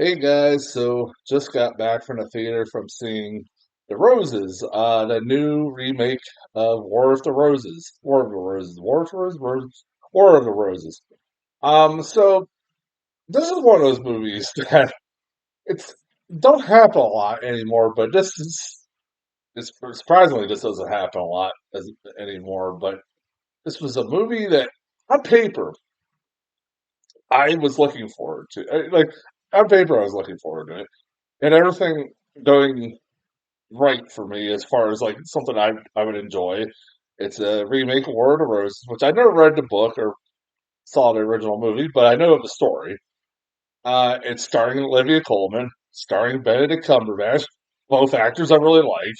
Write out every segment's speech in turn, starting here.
Hey guys, so just got back from the theater from seeing The Roses, the new remake of War of the Roses, War of the Roses. So this is one of those movies that it's don't happen a lot anymore, but this is it's surprisingly this doesn't happen a lot anymore. But this was a movie that on paper I was looking forward to. Like on paper, I was looking forward to it, and everything going right for me as far as like something I would enjoy. It's a remake of War of the Roses, which I never read the book or saw the original movie, but I know of the story. It's starring Olivia Colman, starring Benedict Cumberbatch, both actors I really like.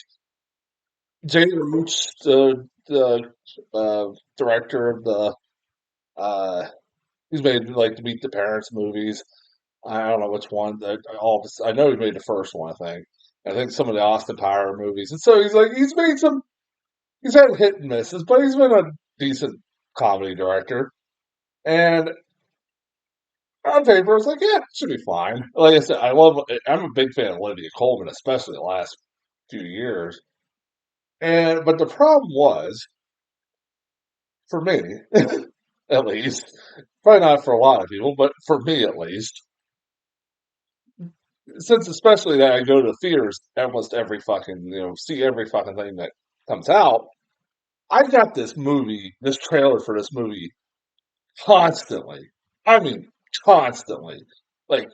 Jay Roach, the director of the he's made like the Meet the Parents movies. I don't know which one. I know he made the first one. I think some of the Austin Power movies, and so he's made some. He's had hit and misses, but he's been a decent comedy director. And on paper, I was like, yeah, it should be fine. Like I said, I'm a big fan of Olivia Colman, especially the last few years. And but the problem was, for me, at least, probably not for a lot of people, but for me at least, since especially that I go to theaters almost every fucking see every fucking thing that comes out. I got this trailer for this movie constantly. I mean, constantly. Like,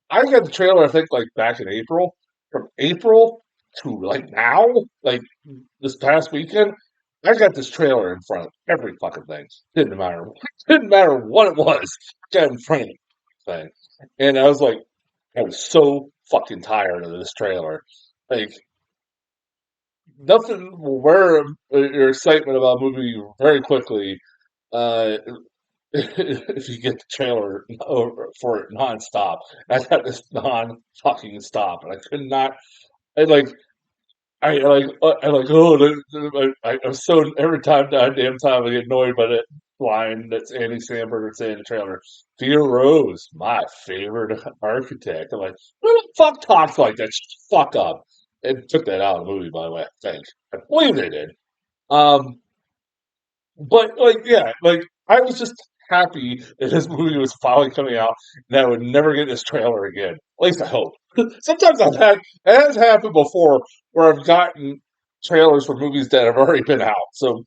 I got the trailer, I think, like back in April. From April to like now, like this past weekend, I got this trailer in front of every fucking thing. Didn't matter. Didn't matter what it was. Got in front of the thing. And I was like, I was so fucking tired of this trailer. Like, nothing will wear your excitement about a movie very quickly. Uh, if you get the trailer for it nonstop. I got this non fucking stop, and I could not. I like. I like. Oh, I'm so every time, damn time, I get annoyed by that line that's Andy Samberg saying in the trailer. Thea Rose, my favorite architect. I'm like, who the fuck talks like that? Shut the fuck up. And took that out of the movie, by the way. I think I believe they did. Um, but like, yeah, like I was just happy that this movie was finally coming out, and I would never get this trailer again. At least I hope. Sometimes it has happened before where I've gotten trailers for movies that have already been out. So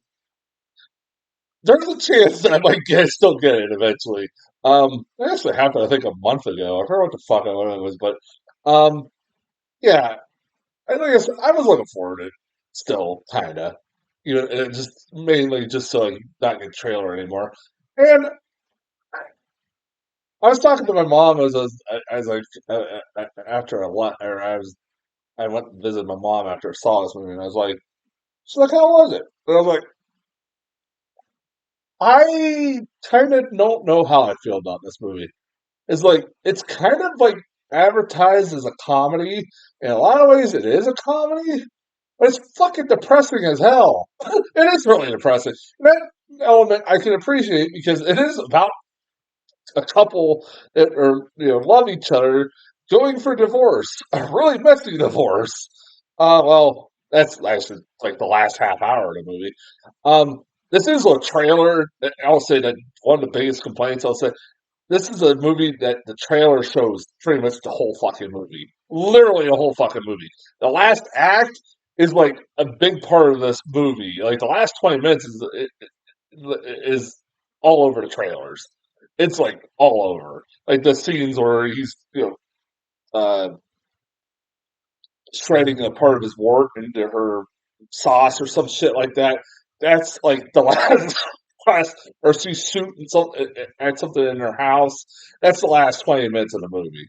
there's a chance that I might still get it eventually. It actually happened, I think, a month ago. I forgot what the fuck it was, but yeah, like I said, I was looking forward to it still, kinda. And just mainly just so I not get trailer anymore. And I was talking to my mom as like after a lot, or I went to visit my mom after I saw this movie, and I was like, she's like, how was it? And I was like, I kind of don't know how I feel about this movie. It's like it's kind of like advertised as a comedy. In a lot of ways, it is a comedy, but it's fucking depressing as hell. It is really depressing. That element I can appreciate because it is about a couple that are love each other going for divorce, a really messy divorce. Well, that's actually like the last half hour of the movie. This is a trailer. I'll say that one of the biggest complaints I'll say this is a movie that the trailer shows pretty much the whole fucking movie, literally the whole fucking movie. The last act is like a big part of this movie. Like the last 20 minutes is all over the trailers. It's like all over. Like the scenes where he's shredding a part of his wart into her sauce or some shit like that. That's like the last class, or she's shooting at something in her house. That's the last 20 minutes of the movie.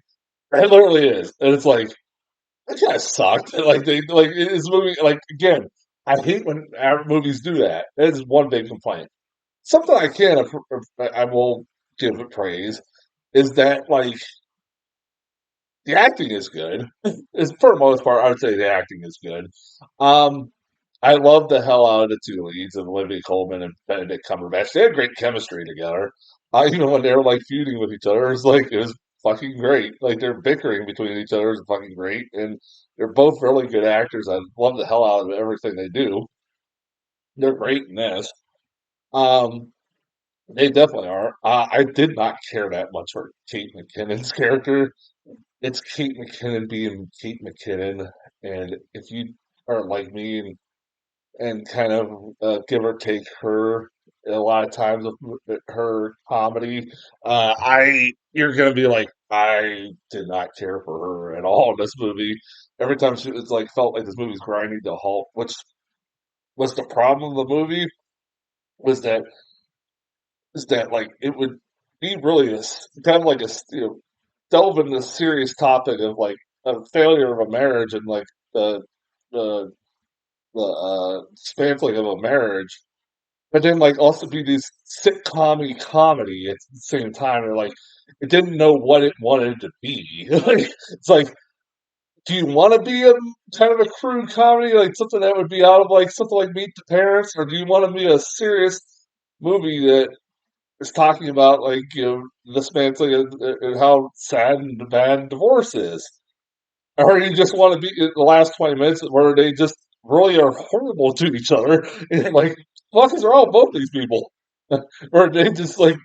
It literally is, and it's like that kind of sucked. Like they like this movie. Like again, I hate when movies do that. That is one big complaint. Something I will give it praise is that like the acting is good. Is for the most part, I would say the acting is good. Um, I love the hell out of the two leads of Olivia Colman and Benedict Cumberbatch. They had great chemistry together. Even when they were like feuding with each other, it was fucking great. Like they're bickering between each other is fucking great, and they're both really good actors. I love the hell out of everything they do. They're great in this. Um, they definitely are. I did not care that much for Kate McKinnon's character. It's Kate McKinnon being Kate McKinnon, and if you are like me and kind of give or take her a lot of times of her comedy, I you're gonna be like, I did not care for her at all in this movie. Every time she was like felt like this movie's grinding to a halt, which was the problem of the movie was that like it would be really kind of like delve into the serious topic of like a failure of a marriage and like the the the dismantling of a marriage, but then like also be these sitcom comedy at the same time. And like it didn't know what it wanted to be. Like, it's like, do you want to be a kind of a crude comedy, like something that would be out of like something like Meet the Parents, or do you want to be a serious movie that is talking about like dismantling and how sad and bad divorce is? Or you just want to be in the last 20 minutes where they just really are horrible to each other. And like, fuck is wrong with both these people? Or they just like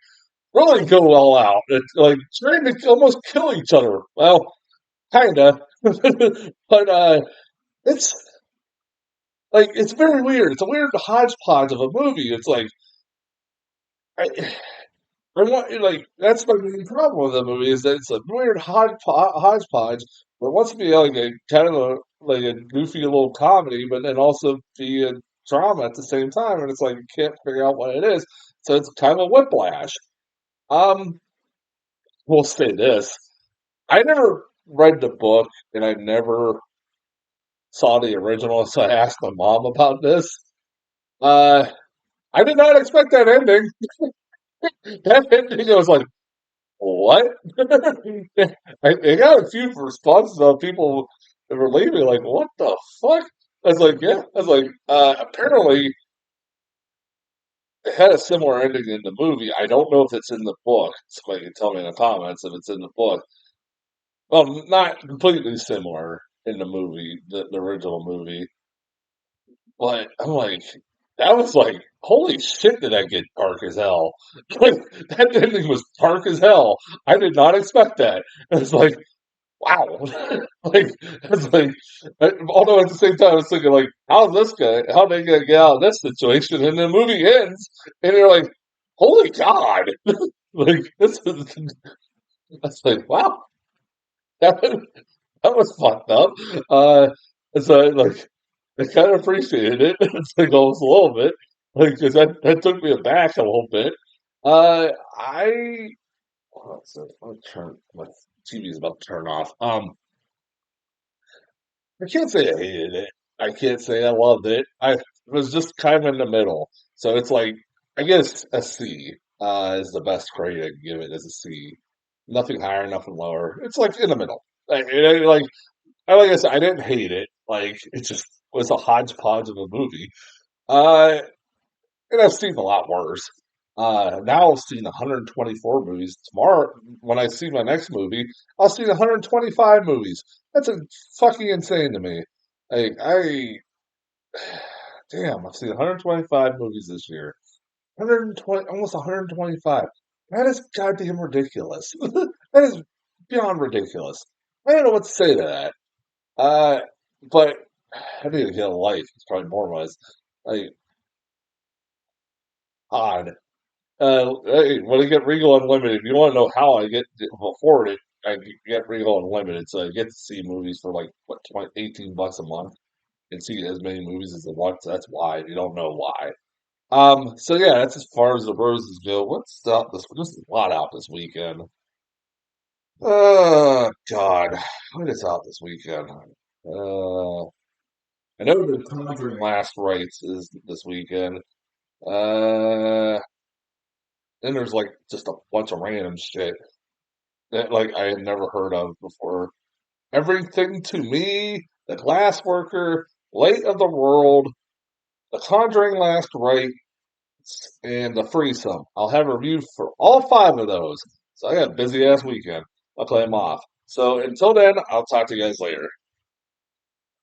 really go all out. It's like trying to almost kill each other. Well, kinda. But it's like it's very weird. It's a weird hodgepodge of a movie. It's like I, I want like that's my main problem with the movie is that it's a weird hodgepodge, but it wants to be like a kind of like a goofy little comedy, but then also be a drama at the same time, and it's like you can't figure out what it is. So it's kind of a whiplash. Um, we'll say this: I never read the book, and I never saw the original, so I asked my mom about this. Uh, I did not expect that ending. That ending, I was like, what? I got a few responses of people that were leaving, like, what the fuck? I was like, yeah. I was like, apparently it had a similar ending in the movie. I don't know if it's in the book. Somebody can tell me in the comments if it's in the book. Well, not completely similar in the movie, the original movie. But I'm like, that was like, holy shit, did that get dark as hell? Like, that ending was dark as hell. I did not expect that. It was like, wow. Like, it's like, although at the same time, I was thinking, like, how's this guy, how they gonna get out of this situation? And the movie ends, and you're like, holy God. Like, this is, that's like, wow, that, that was fucked up. Uh, and so, like, I kind of appreciated it. It's like almost a little bit, like, because that took me aback a little bit. I, hold on a second, let me turn, my TV is about to turn off. I can't say I hated it. I can't say I loved it. I was just kind of in the middle. So it's like, I guess a C is the best grade I can give it as a C. Nothing higher, nothing lower. It's like in the middle. Like I said, I didn't hate it. Like it just was a hodgepodge of a movie. Uh, and I've seen a lot worse. Now I've seen 124 movies. Tomorrow, when I see my next movie, I'll see 125 movies. That's a fucking insane to me. Like damn, I've seen 125 movies this year. 120, almost 125. That is goddamn ridiculous. That is beyond ridiculous. I don't know what to say to that. Uh, but I need to get a life. It's probably more was like odd. Hey, when I get Regal Unlimited, if you want to know how I get to afford it, I get Regal Unlimited, so I get to see movies for like what 20, $18 a month and see as many movies as I want. So that's why. If you don't know why. So yeah, that's as far as the roses go. What's out this? There's a lot out this weekend. Oh God, what is out this weekend? I know the Conjuring Last Rites is this weekend. Uh, then there's like just a bunch of random shit that like I had never heard of before. Everything to Me, The Glass Worker, Light of the World, The Conjuring Last Rite, and The Threesome. I'll have reviews for all five of those. So I got a busy ass weekend. I'll claim off. So until then, I'll talk to you guys later.